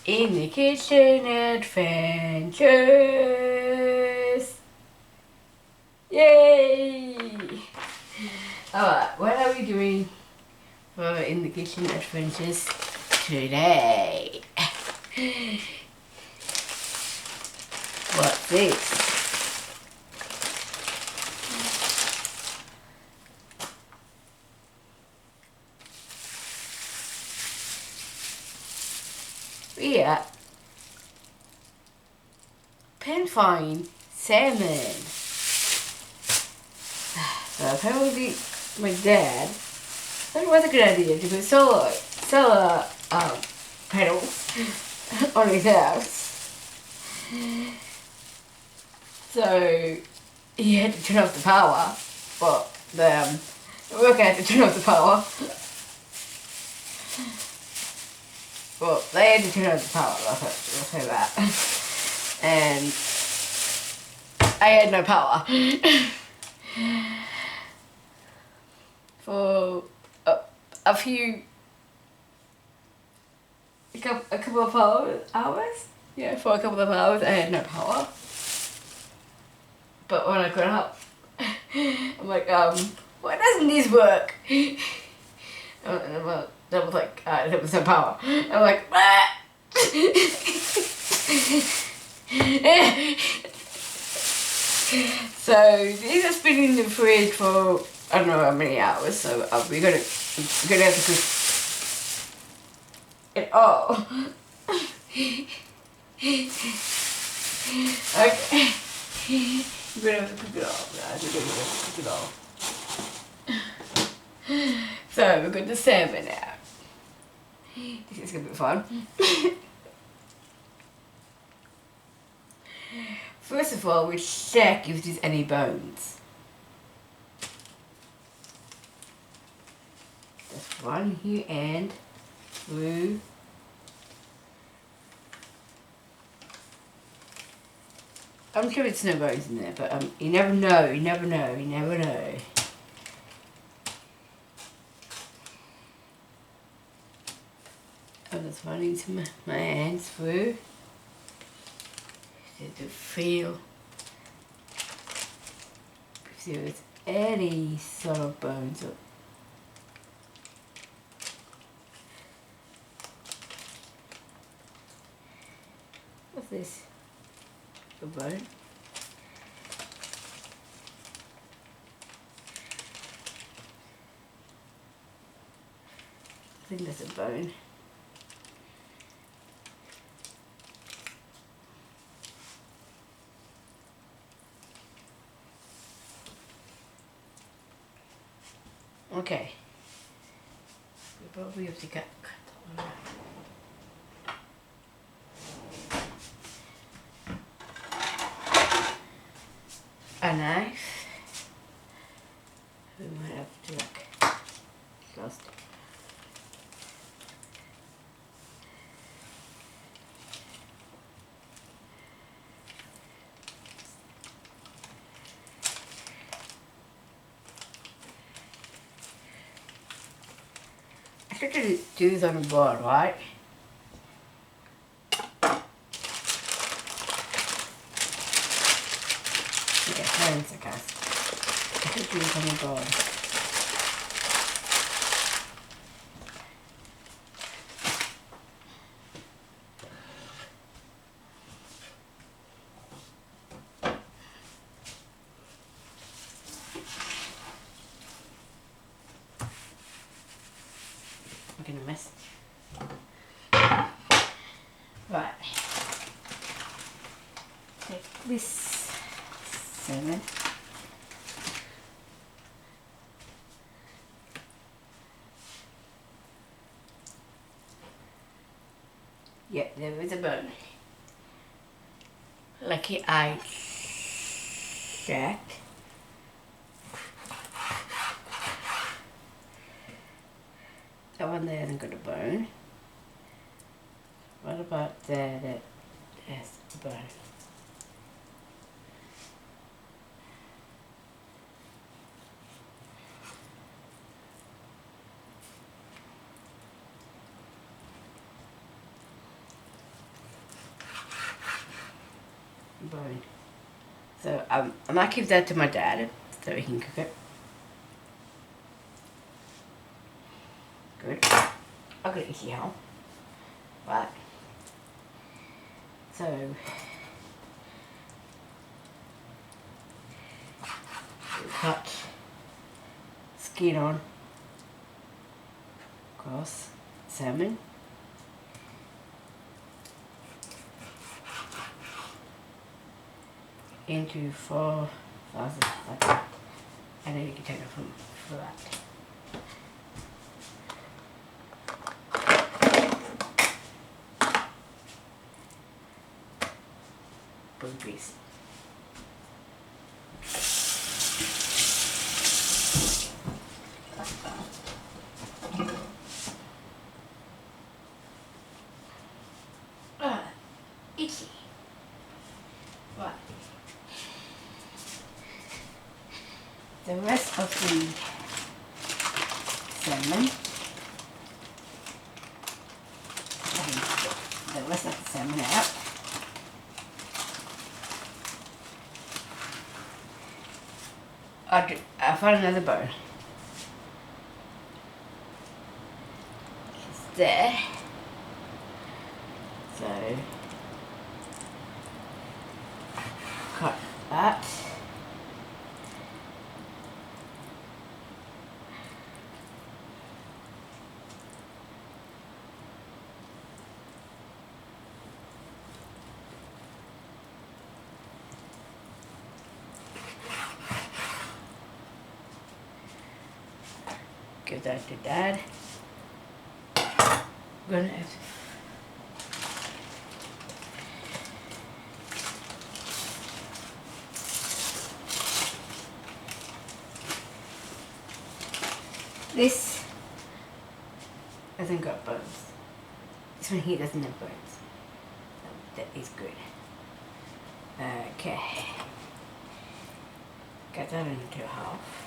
in the kitchen adventures. Yay! Alright, what are we doing for in the kitchen adventures today? What's this? We are pan frying salmon. So apparently my dad thought it was a good idea to put solar panels on his house. So he had to turn off the power. Well, the worker had to turn off the power. Well, they had to turn off the power, I'll say that. And I had no power. For a couple of hours? Yeah, for a couple of hours I had no power. But when I got up, I'm like, why doesn't this work? And that was like, there was no power. I'm like, ah! So these have been in the fridge for I don't know how many hours. So we're gonna have to cook it all. Okay, we're gonna have to cook it all, guys. We're gonna have to cook it all. So we've got the salmon out. This is gonna be fun. First of all, we check if there's any bones. There's one here and through. I'm sure it's no bones in there, but you never know, you never know, you never know. I'm just running my hands through to feel if there is any sort of bones. What's this? A bone? I think that's a bone. Okay. We probably have to cut that one out. A knife. We might have to just I should do this on a board, right? Yeah, hands, I guess. I should do this on a board. I'm gonna mess. Right. Take this salmon. Yeah, there is a bone. Lucky I checked. That one there hasn't got a bone. What about there that has a bone? bone. So I might give that to my dad so he can cook it. Good. I've got it easy now. Right. So cut skin on across salmon. Into 4 slices like that, and then you can take it from for that. Blue piece. Itchy. Right. The rest of the salmon, the rest of the salmon out. I found another bone. It's there. So cut that. Give that to Dad. Gonna have this hasn't got bones. This one here doesn't have bones. So that is good. Okay. Cut that into half.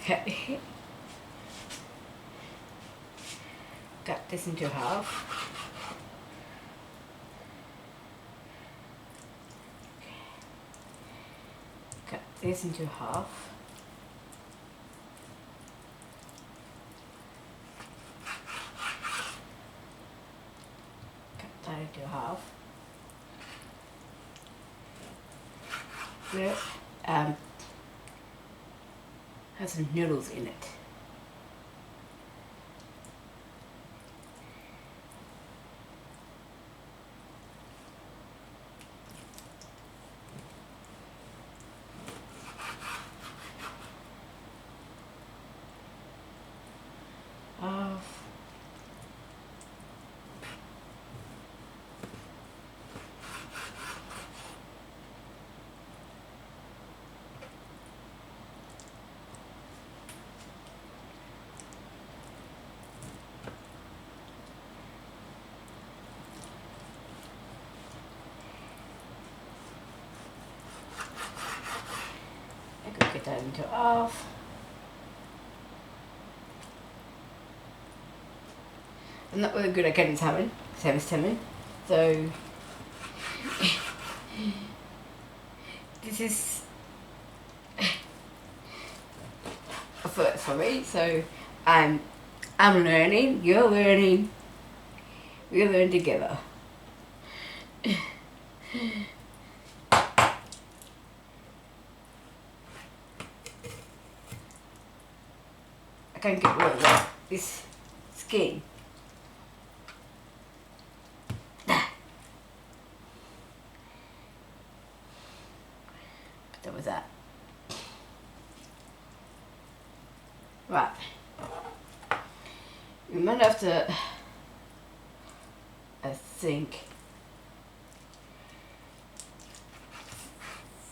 Okay. Cut this into half. Cut this into half. Cut that into half. There. Has some noodles in it. Get that into half. I'm not really good at cutting salmon, salmon. So this is a first for me. So I'm learning. You're learning. We learn together. I can't get rid of this skin. But that was that. Right. We might have to, I think,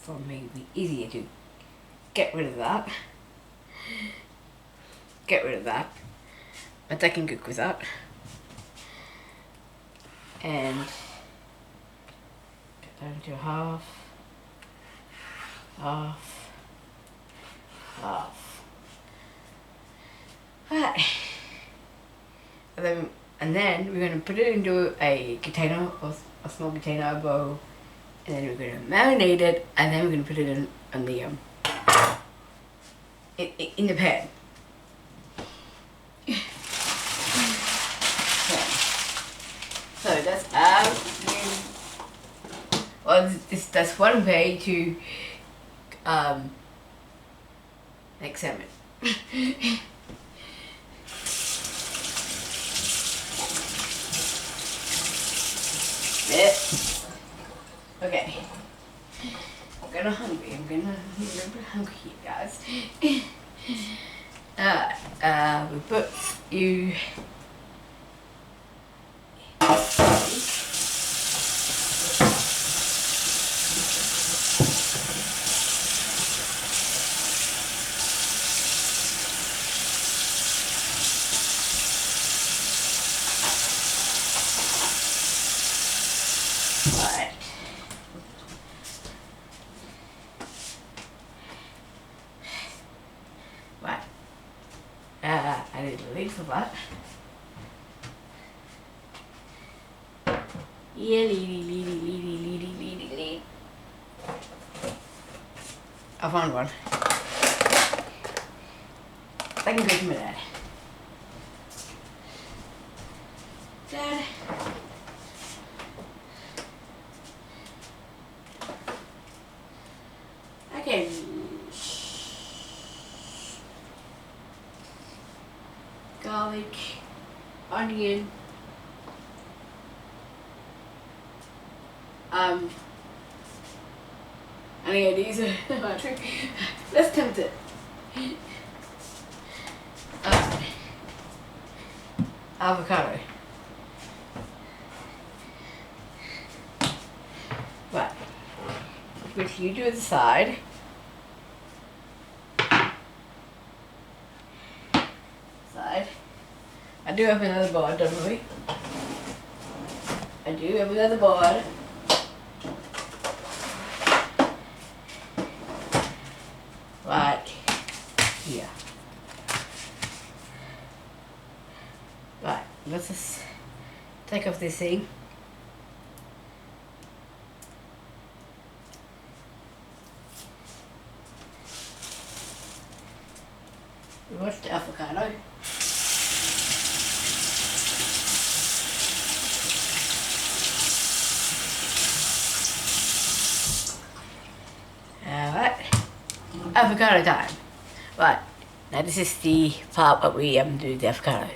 for me it'd be easier to get rid of that. Get rid of that, but I can cook with that. And cut that into half, half, half. Right. And then we're going to put it into a container, or a small container, a bowl, and then we're going to marinate it, and then we're going to put it in the in the pan. Okay. So that's how that's one way to make salmon. Okay. I'm getting hungry, I'm a bit hungry here, guys. We put you. Right. Right. I need a lid for that. Yeah, leady. I found one. I can go to my dad. Dad. Okay. Garlic, onion, I think these are my trick. Let's tempt it. Avocado. Right. Which you do at the side. I do have another board, don't worry. I do have another board. Right here. Right, let's just take off this thing. Wash the avocado. Alright, avocado time. Right, now this is the part where we do the avocado.